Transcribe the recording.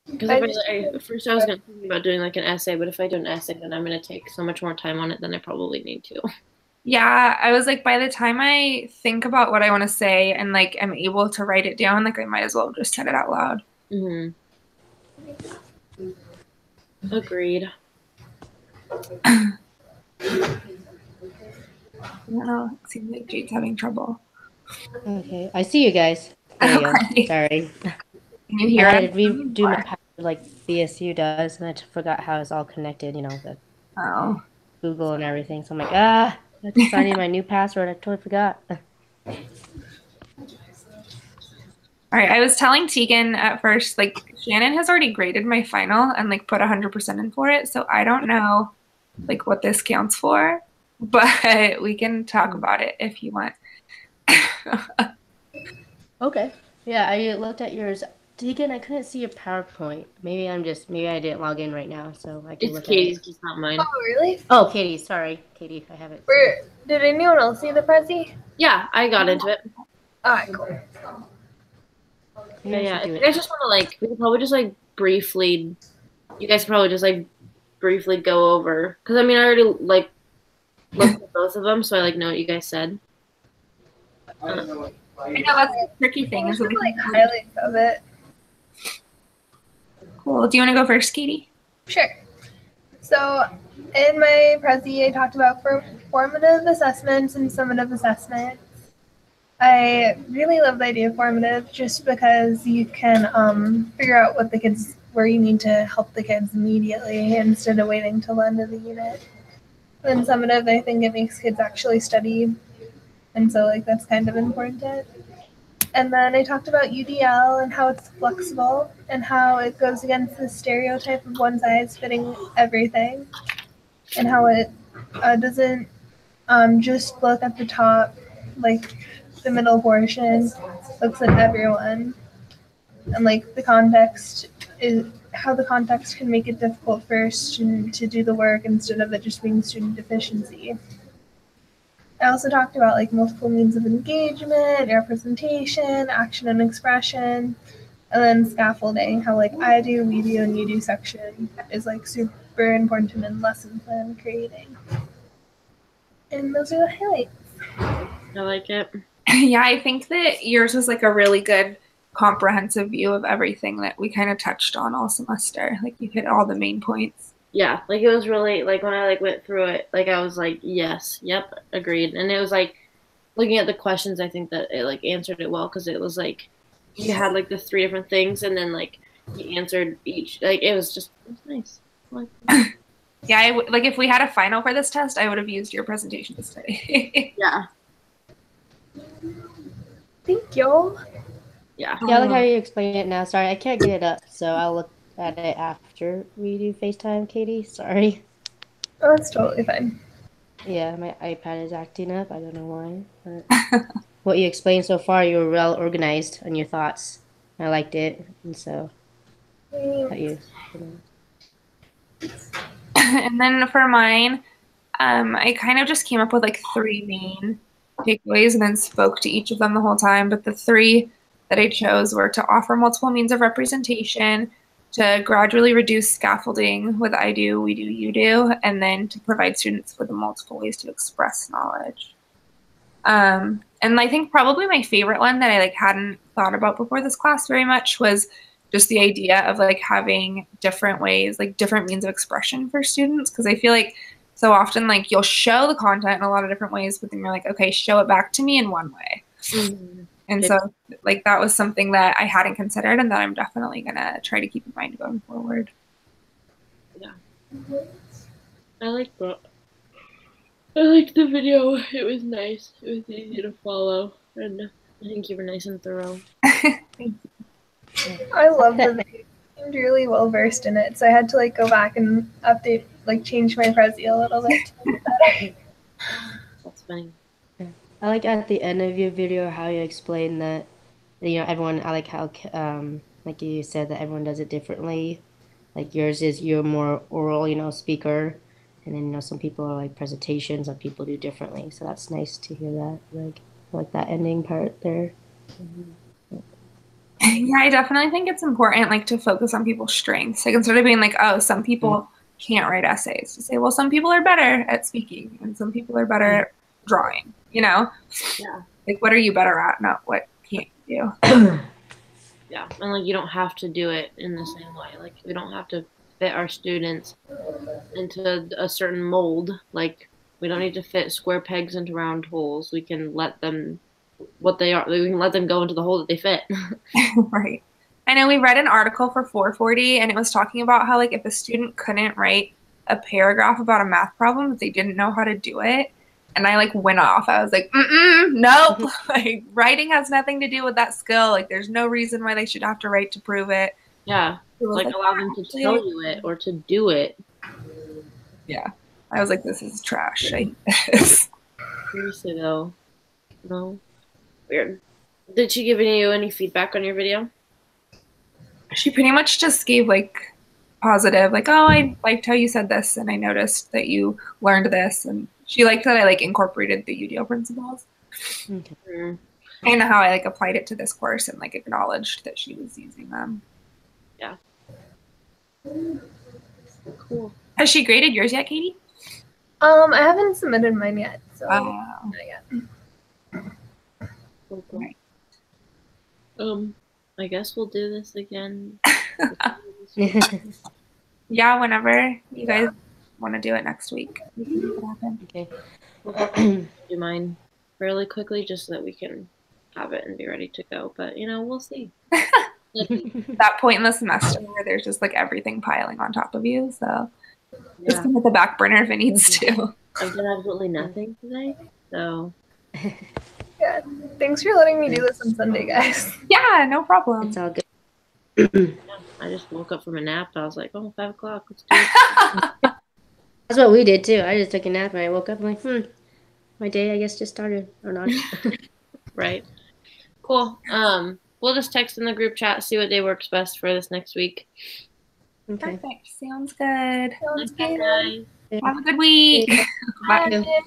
Because first I was going to think about doing like an essay, but if I do an essay, then I'm going to take so much more time on it than I probably need to. Yeah, I was like, by the time I think about what I want to say and like I'm able to write it down, like I might as well just said it out loud. Mm-hmm. Agreed. I don't know. It seems like Jade's having trouble. Okay, I see you guys. There you go. Okay. Sorry. Can you I hear had us? to redo my password like BSU does, and I forgot how it's all connected, the Oh. Google and everything. So I'm like, I have to sign in my new password. I totally forgot. All right, I was telling Tegan at first, like Shannon has already graded my final and like put 100% in for it, so I don't know like what this counts for, but we can talk about it if you want. Okay. Yeah, I looked at yours. Deacon, I couldn't see your PowerPoint. Maybe I didn't log in right now, so I can It's look at it. Katie's, just not mine. Oh, really? Oh, Katie, sorry. Katie, I haven't seen it. Did anyone else see the Prezi? Yeah, I got into it. All right, cool. Yeah, if you guys just want to like, we could probably just like briefly, you guys could probably just like briefly go over, because I mean, I already like looked at both of them, so I like know what you guys said. I know that's the tricky thing. Is Like highlights of it. Cool. Do you want to go first, Katie? Sure. So in my Prezi, I talked about formative assessments and summative assessments. I really love the idea of formative just because you can figure out where you need to help the kids immediately instead of waiting till the end of the unit. Then summative, I think it makes kids actually study, and so like that's kind of important. And then I talked about UDL and how it's flexible and how it goes against the stereotype of one size fitting everything, and how it doesn't just look at the top, like the middle portion, looks at everyone. And like the context is how the context can make it difficult for a student to do the work instead of it just being student deficiency. I also talked about like multiple means of engagement, representation, action and expression, and then scaffolding, how like I do, we do, and you do section is like super important in lesson plan creating. And those are the highlights. I like it. Yeah, I think that yours was like a really good comprehensive view of everything that we kind of touched on all semester. Like you hit all the main points. Yeah, like it was really like when I like went through it, like I was like, yes, yep, agreed. And it was like looking at the questions, I think that it like answered it well because it was like you had like the three different things and then like you answered each. Like it was nice. Like, yeah, like if we had a final for this test, I would have used your presentation to study. Yeah. Thank you. Yeah. Yeah, I like how you explain it now. Sorry, I can't get it up, so I'll look at it after we do FaceTime, Katie. Sorry. Oh, that's totally fine. Yeah, my iPad is acting up. I don't know why. But what you explained so far, you were well organized on your thoughts. I liked it, and so And then for mine, I kind of just came up with like three main takeaways and then spoke to each of them the whole time. But the three that I chose were to offer multiple means of representation, to gradually reduce scaffolding with I do, we do, you do, and then to provide students with multiple ways to express knowledge. And I think probably my favorite one that I like hadn't thought about before this class very much was just the idea of like having different ways, like different means of expression for students. Because I feel like so often like you'll show the content in a lot of different ways, but then you're like, okay, show it back to me in one way. Mm-hmm. And so like that was something that I hadn't considered and that I'm definitely gonna try to keep in mind going forward. Yeah. I like that. I liked the video. It was nice. It was easy to follow. And I think you were nice and thorough. Thank you. I love the video. I seemed really well versed in it, so I had to like go back and update, like change my Prezi a little bit to make it better. That's funny. I like at the end of your video how you explain that, everyone, I like how, like you said, that everyone does it differently. Like yours is you're more oral, speaker. And then, some people are like presentations, some people do differently. So that's nice to hear that, like that ending part there. Yeah, I definitely think it's important like to focus on people's strengths. Like instead of being like, oh, some people can't write essays, to say, well, some people are better at speaking and some people are better at drawing, you know? Yeah. Like what are you better at, not what can't you do? Yeah. And like you don't have to do it in the same way. Like we don't have to fit our students into a certain mold. Like we don't need to fit square pegs into round holes. We can let them what they are. We can let them go into the hole that they fit. Right. I know we read an article for 440 and it was talking about how like if a student couldn't write a paragraph about a math problem, they didn't know how to do it. And I like went off. I was like, nope. Like writing has nothing to do with that skill. Like there's no reason why they should have to write to prove it. Yeah. Like allow them to tell you it or to do it. Yeah. I was like, this is trash. I hate this. Seriously though. No. Weird. Did she give you any feedback on your video? She pretty much just gave like positive, like, oh, I liked how you said this and I noticed that you learned this, and she liked that I like incorporated the UDO principles. Okay. And how I like applied it to this course and like acknowledged that she was using them. Yeah. Cool. Has she graded yours yet, Katie? I haven't submitted mine yet, so Wow. not yet. Cool. I guess we'll do this again. Yeah, whenever you guys want to do it next week, we can make it happen. Okay. We'll do mine really quickly just so that we can have it and be ready to go. But you know, we'll see. That point in the semester where there's just like everything piling on top of you, so just come hit the back burner if it needs to. I've done absolutely nothing today, so Yeah. Thanks for letting me do this on Sunday, guys. Yeah, no problem. It's all good. I just woke up from a nap. I was like, oh, 5 o'clock, let's do it. That's what we did too. I just took a nap and I woke up and like, my day I guess just started or not. Right. Cool. We'll just text in the group chat, see what day works best for this next week. Okay. Perfect. Sounds good. Sounds Okay, good. guys. Have a good week. Bye. Bye.